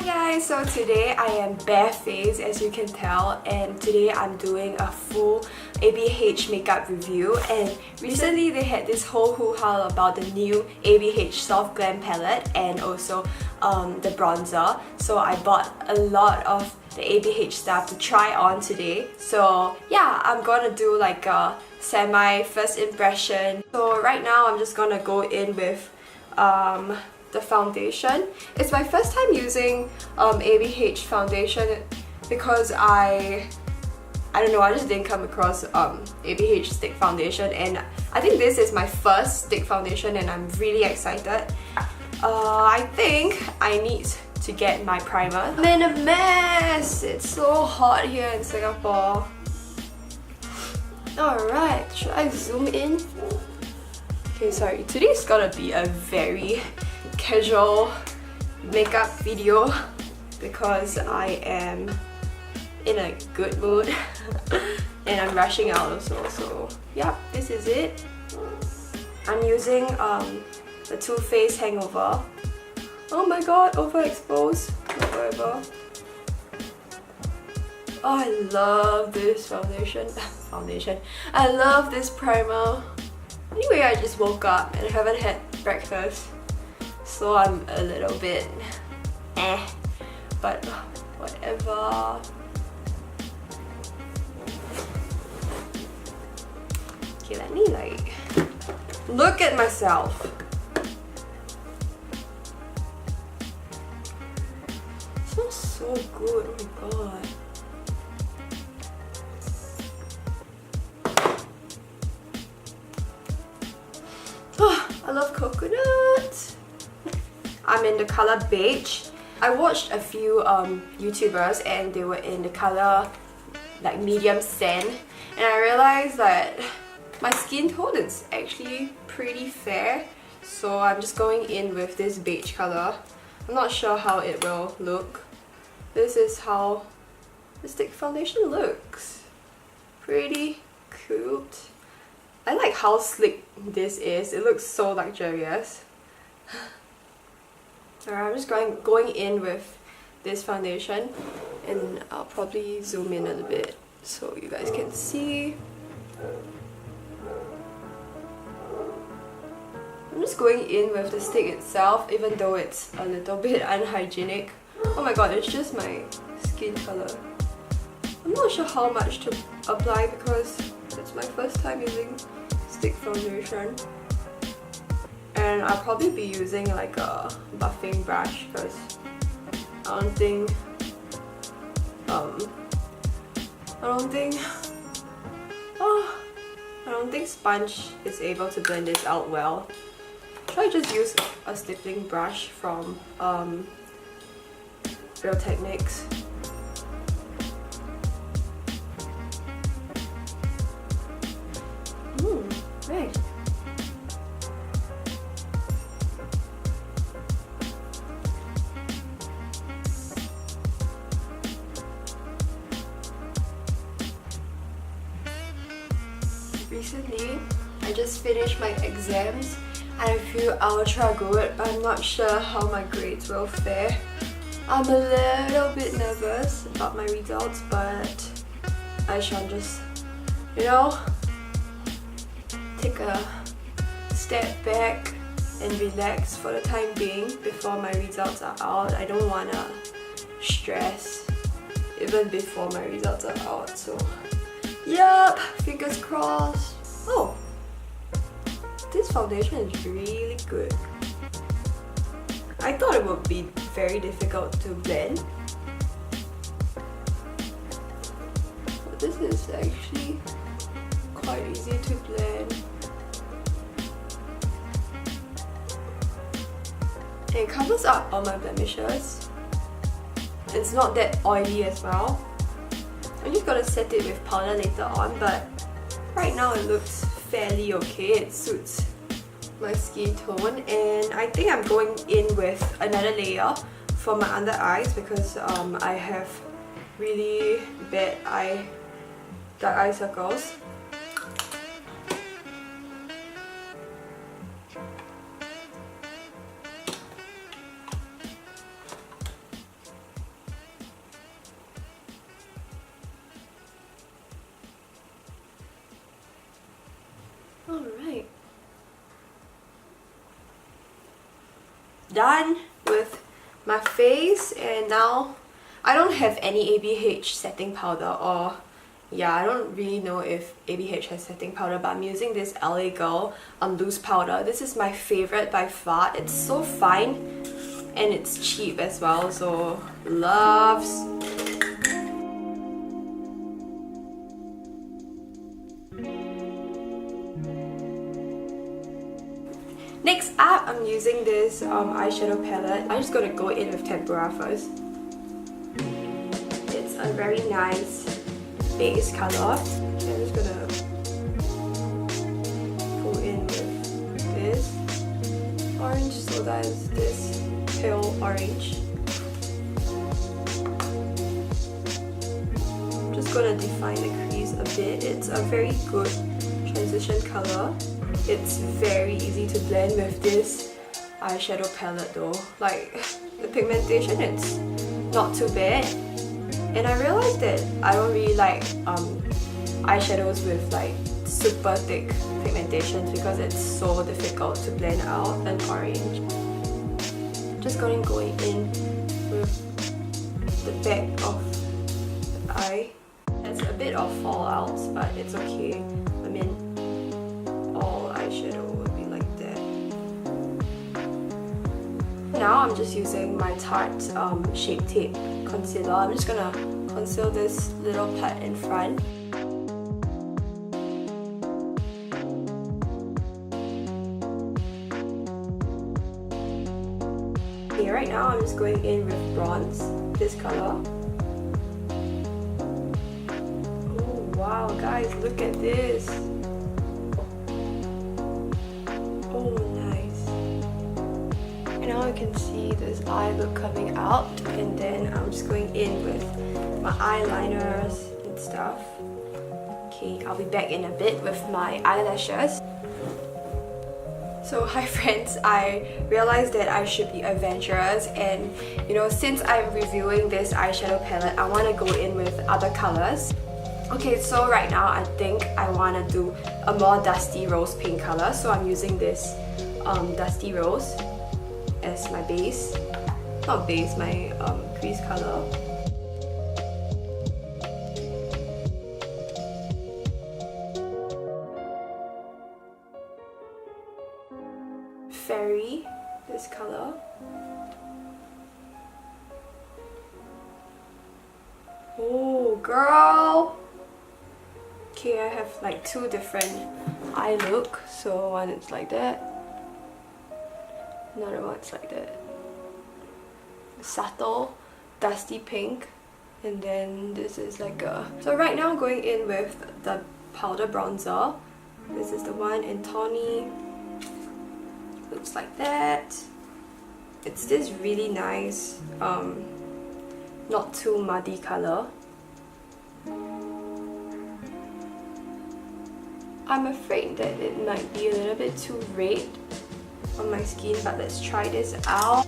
guys, so today I am barefaced as you can tell, and today I'm doing a full ABH makeup review. And recently they had this whole hoo-ha about the new ABH Softglam palette and also the bronzer. So I bought a lot of the ABH stuff to try on today. So yeah, I'm gonna do like a semi first impression. So right now I'm just gonna go in with the foundation. It's my first time using ABH foundation because I don't know, I just didn't come across ABH stick foundation, and I think this is my first stick foundation and I'm really excited. I think I need to get my primer. I'm in a mess! It's so hot here in Singapore. Alright, should I zoom in? Okay, sorry, today's gonna be a very casual makeup video because I am in a good mood and I'm rushing out also. So yeah, this is it. I'm using the Too Faced Hangover. Oh my god, overexposed. Whatever. Oh, I love this foundation. I love this primer. Anyway, I just woke up and I haven't had breakfast, so I'm a little bit but whatever. Okay, let me like look at myself. It smells so good, oh my god. I love coconut. I'm in the color Beige. I watched a few YouTubers and they were in the color like medium sand, and I realized that my skin tone is actually pretty fair, so I'm just going in with this beige color. I'm not sure how it will look. This is how the stick foundation looks. Pretty cute. I like how slick this is. It looks so luxurious. Alright, I'm just going in with this foundation, and I'll probably zoom in a little bit so you guys can see. I'm just going in with the stick itself, even though it's a little bit unhygienic. Oh my god, it's just my skin color. I'm not sure how much to apply because it's my first time using stick foundation, and I'll probably be using like a buffing brush because I don't think sponge is able to blend this out well. Should I just use a stippling brush from Real Techniques? Right. Recently, I just finished my exams and I feel ultra good, but I'm not sure how my grades will fare. I'm a little bit nervous about my results, but I shall just, you know, take a step back and relax for the time being before my results are out. I don't wanna stress even before my results are out, so yup, fingers crossed. Oh, this foundation is really good. I thought it would be very difficult to blend, but this is actually quite easy to blend. And it covers up all my blemishes. It's not that oily as well. I'm just gonna set it with powder later on, but right now it looks fairly okay. It suits my skin tone, and I think I'm going in with another layer for my under eyes because I have really bad dark eye circles. done with my face, and now I don't have any ABH setting powder, or yeah, I don't really know if ABH has setting powder, but I'm using this LA Girl loose powder. This is my favorite by far. It's so fine and it's cheap as well, so loves. Next up, I'm using this eyeshadow palette. I'm just gonna go in with Tempera first. It's a very nice beige color. Okay, I'm just gonna pull in with this orange, so that is this pale orange. I'm just gonna define the crease a bit. It's a very good transition color. It's very easy to blend with this eyeshadow palette though. Like, the pigmentation, it's not too bad. And I realized that I don't really like eyeshadows with like super thick pigmentations because it's so difficult to blend out an orange. Just going in with the back of the eye. There's a bit of fallouts, but it's okay. I mean, all eyeshadow will be like that. Now I'm just using my Tarte Shape Tape concealer. I'm just gonna conceal this little part in front. Okay, right now I'm just going in with bronze, this color. Oh wow, guys, look at this. Oh, nice. And now you can see this eye look coming out, and then I'm just going in with my eyeliners and stuff. Okay, I'll be back in a bit with my eyelashes. So hi friends, I realized that I should be adventurous, and you know, since I'm reviewing this eyeshadow palette, I want to go in with other colors. Okay, so right now I think I want to do a more dusty rose pink color, so I'm using this dusty rose as my base. Not base, my crease color. Fairy, this color. Oh girl! Okay, I have like two different eye look. So one is like that, another one's like that. Subtle, dusty pink, and then this is like a... So right now I'm going in with the powder bronzer. This is the one in Tawny. Looks like that. It's this really nice, not too muddy color. I'm afraid that it might be a little bit too red on my skin, but let's try this out.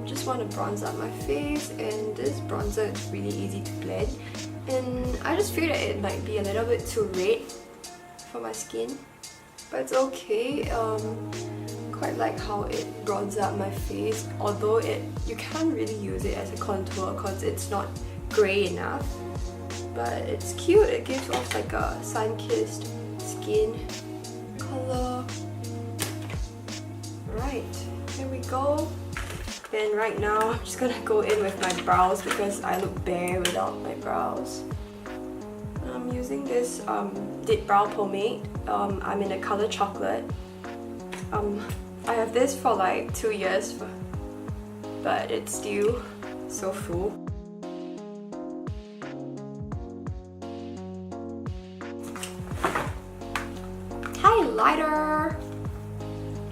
Just want to bronze up my face, and this bronzer is really easy to blend, and I just feel that it might be a little bit too red for my skin, but it's okay. Quite like how it bronzes up my face, although you can't really use it as a contour because it's not grey enough, but it's cute. It gives off like a sun-kissed skin color. Right, here we go. And right now I'm just gonna go in with my brows because I look bare without my brows. I'm using this Dipbrow pomade. I'm in the color chocolate. I have this for like 2 years, but it's still so full. Highlighter!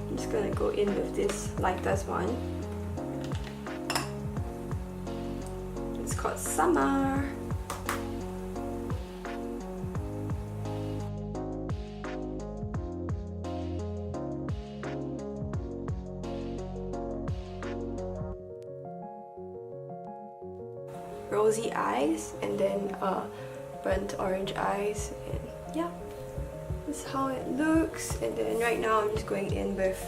I'm just gonna go in with this lightest one. It's called Summer. rosy eyes and then burnt orange eyes, and yeah, this is how it looks. And then right now I'm just going in with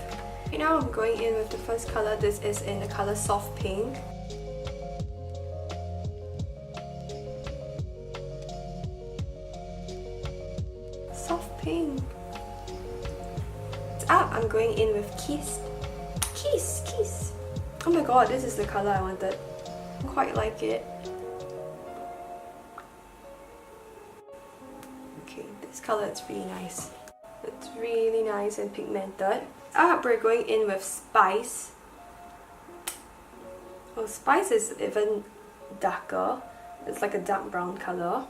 the first color. This is in the color Soft Pink. Soft pink. Up, I'm going in with Kiss. Oh my god, this is the color I wanted. I quite like it. Okay, this color is really nice. It's really nice and pigmented. Up, we're going in with Spice. Oh, Spice is even darker. It's like a dark brown color.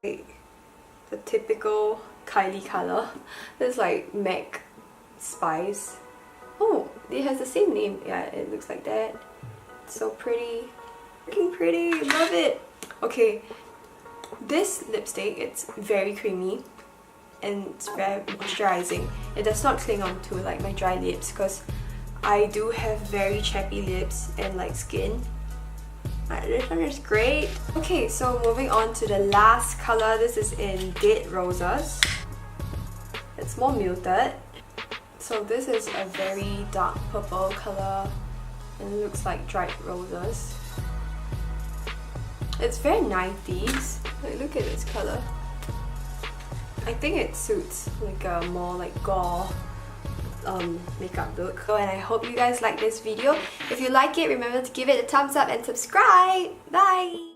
The typical Kylie color. It's like MAC Spice. Oh, it has the same name. Yeah, it looks like that. It's so pretty. Looking pretty. Love it. Okay, this lipstick, it's very creamy and it's very moisturizing. It does not cling on to like my dry lips because I do have very chappy lips and like skin. This one is great. Okay, so moving on to the last color. This is in Dead Roses. It's more muted. So this is a very dark purple color and it looks like dried roses. It's very 90s. Like, look at this color. I think it suits like a more like gore makeup look. And I hope you guys like this video. If you like it, remember to give it a thumbs up and subscribe. Bye!